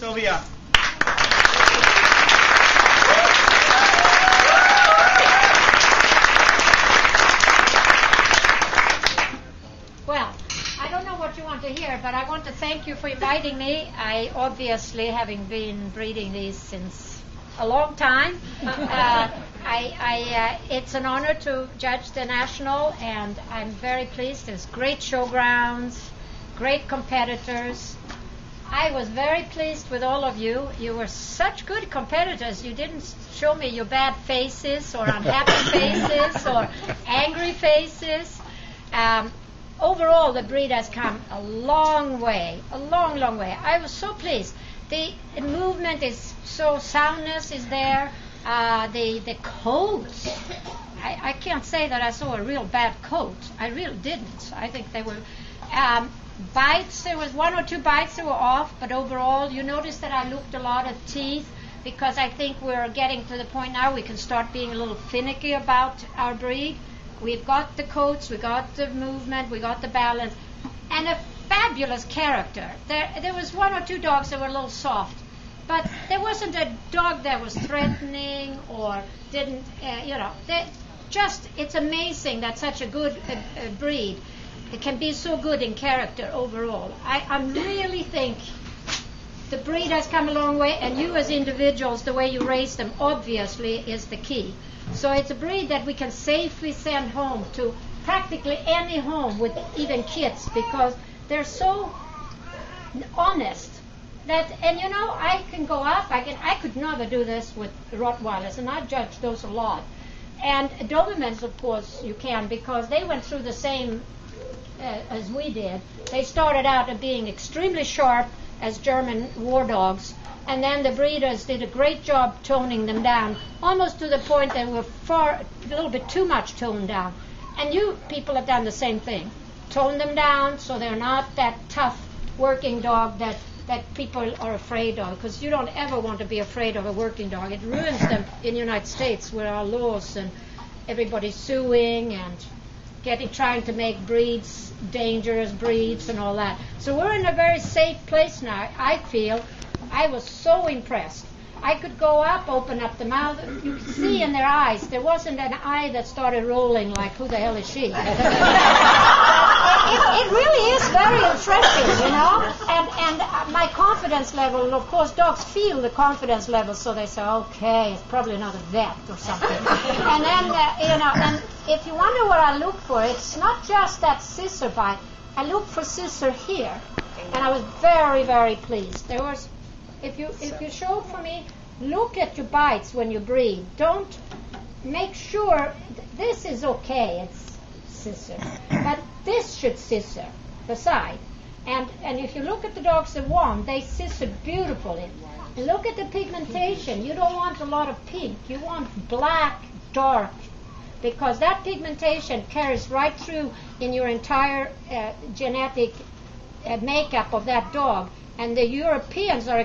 Sylvia. Well, I don't know what you want to hear, but I want to thank you for inviting me. I obviously, having been breeding these since a long time, it's an honor to judge the national, and I'm very pleased. There's great showgrounds, great competitors. I was very pleased with all of you. You were such good competitors. You didn't show me your bad faces or unhappy faces or angry faces. Overall, the breed has come a long way, a long, long way. I was so pleased. The movement is so, soundness is there. The coats, I can't say that I saw a real bad coat. I really didn't. I think they were bites. There was one or two bites that were off, but overall, you notice that I looked a lot at teeth because I think we're getting to the point now we can start being a little finicky about our breed. We've got the coats, we got the movement, we got the balance, and a fabulous character. There was one or two dogs that were a little soft, but there wasn't a dog that was threatening or didn't, it's amazing that such a good breed it can be so good in character overall. I really think the breed has come a long way, and you as individuals, the way you raise them, obviously, is the key. So it's a breed that we can safely send home to practically any home with even kids because they're so honest. I can go up, I could never do this with Rottweilers, and I judge those a lot. And Dobermans, of course, you can because they went through the same as we did. They started out as being extremely sharp as German war dogs, and then the breeders did a great job toning them down, almost to the point they were a little bit too much toned down. And you people have done the same thing. Tone them down so they're not that tough working dog that people are afraid of, because you don't ever want to be afraid of a working dog. It ruins them in the United States with our laws and everybody's suing and trying to make breeds, dangerous breeds and all that. So we're in a very safe place now, I feel. I was so impressed. I could go up, open up the mouth. You could see in their eyes. There wasn't an eye that started rolling like, who the hell is she? It really is very interesting, And my confidence level, of course, dogs feel the confidence level, so they say, okay, it's probably not a vet or something. And then, and if you wonder what I look for, it's not just that scissor bite. I look for scissor here, and I was very, very pleased. There was. If you show for me, look at your bites when you breed. Don't make sure this is okay. It's scissor, but this should scissor the side. And if you look at the dogs that won, they scissored beautifully. And look at the pigmentation. You don't want a lot of pink. You want black, dark, because that pigmentation carries right through in your entire genetic makeup of that dog. And the Europeans are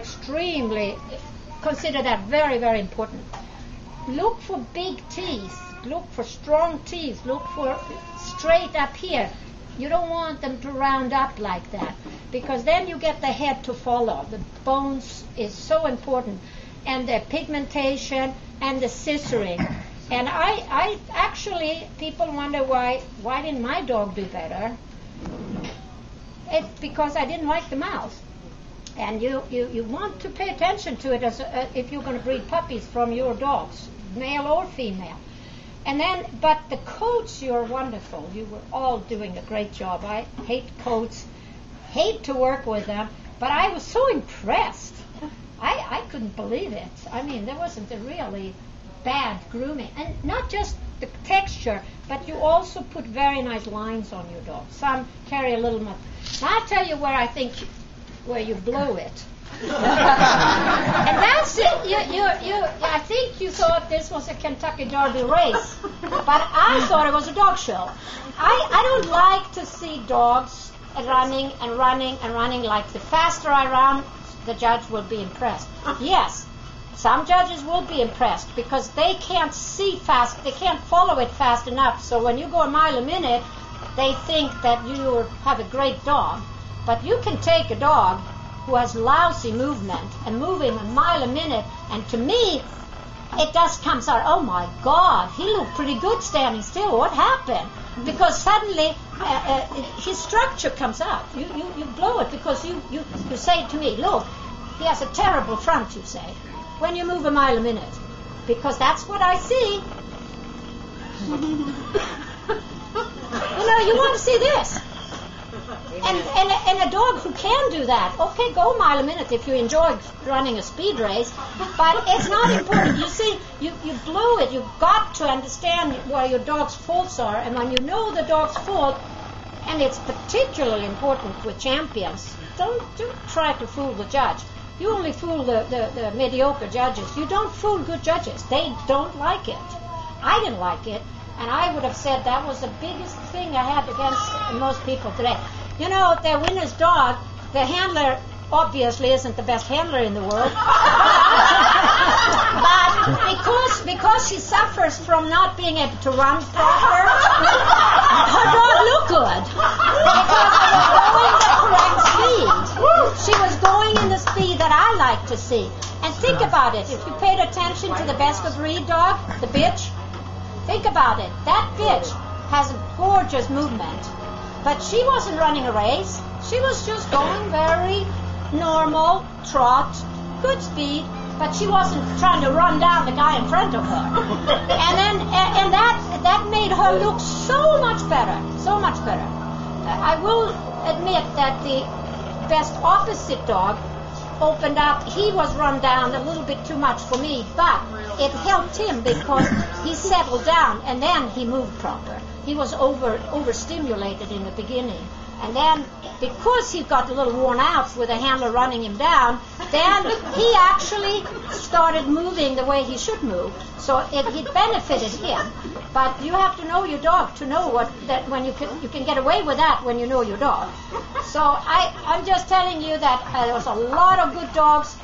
consider that very, very important. Look for big teeth. Look for strong teeth. Look for straight up here. You don't want them to round up like that, because then you get the head to follow. The bones is so important. And the pigmentation and the scissoring. And I actually, people wonder why didn't my dog do better? It's because I didn't like the mouth. And you want to pay attention to it if you're going to breed puppies from your dogs, male or female. And then, but the coats, you're wonderful. You were all doing a great job. I hate coats, hate to work with them, but I was so impressed. I couldn't believe it. I mean, there wasn't a really bad grooming. And not just the texture, but you also put very nice lines on your dog. Some carry a little more. Now, I'll tell you where you blow it. And that's it. I think you thought this was a Kentucky Derby race, but I thought it was a dog show. I don't like to see dogs running and running and running. Like, the faster I run, the judge will be impressed. Yes, some judges will be impressed because they can't see fast, they can't follow it fast enough. So when you go a mile a minute, they think that you have a great dog. But you can take a dog who has lousy movement and moving a mile a minute, and to me, it just comes out, oh my God, he looked pretty good standing still. What happened? Because suddenly his structure comes out. You blow it because you say to me, look, he has a terrible front, you say, when you move a mile a minute. Because that's what I see. You want to see this. And a dog who can do that, okay, go a mile a minute if you enjoy running a speed race, but it's not important. You see, you blew it. You've got to understand where your dog's faults are, and when you know the dog's fault, and it's particularly important with champions, don't try to fool the judge. You only fool the mediocre judges. You don't fool good judges. They don't like it. I didn't like it, and I would have said that was the biggest thing I had against most people today. You know, their winner's dog, the handler obviously isn't the best handler in the world. But because she suffers from not being able to run proper, her dog looked good. Because they were going the correct speed. She was going in the speed that I like to see. And think about it. If you paid attention to the best of breed dog, the bitch, think about it. That bitch has a gorgeous movement. But she wasn't running a race. She was just going very normal, trot, good speed, but she wasn't trying to run down the guy in front of her. And that made her look so much better, so much better. I will admit that the best opposite dog opened up. He was run down a little bit too much for me, but it helped him because he settled down and then he moved proper. He was overstimulated in the beginning. And then, because he got a little worn out with the handler running him down, then he actually started moving the way he should move. So it benefited him. But you have to know your dog to know when you can get away with that when you know your dog. So I'm just telling you that there was a lot of good dogs.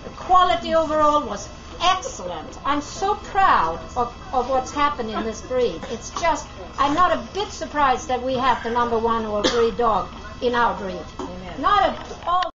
The quality overall was excellent. I'm so proud of what's happened in this breed. It's just, I'm not a bit surprised that we have the number one or breed dog in our breed. Amen. Not at all.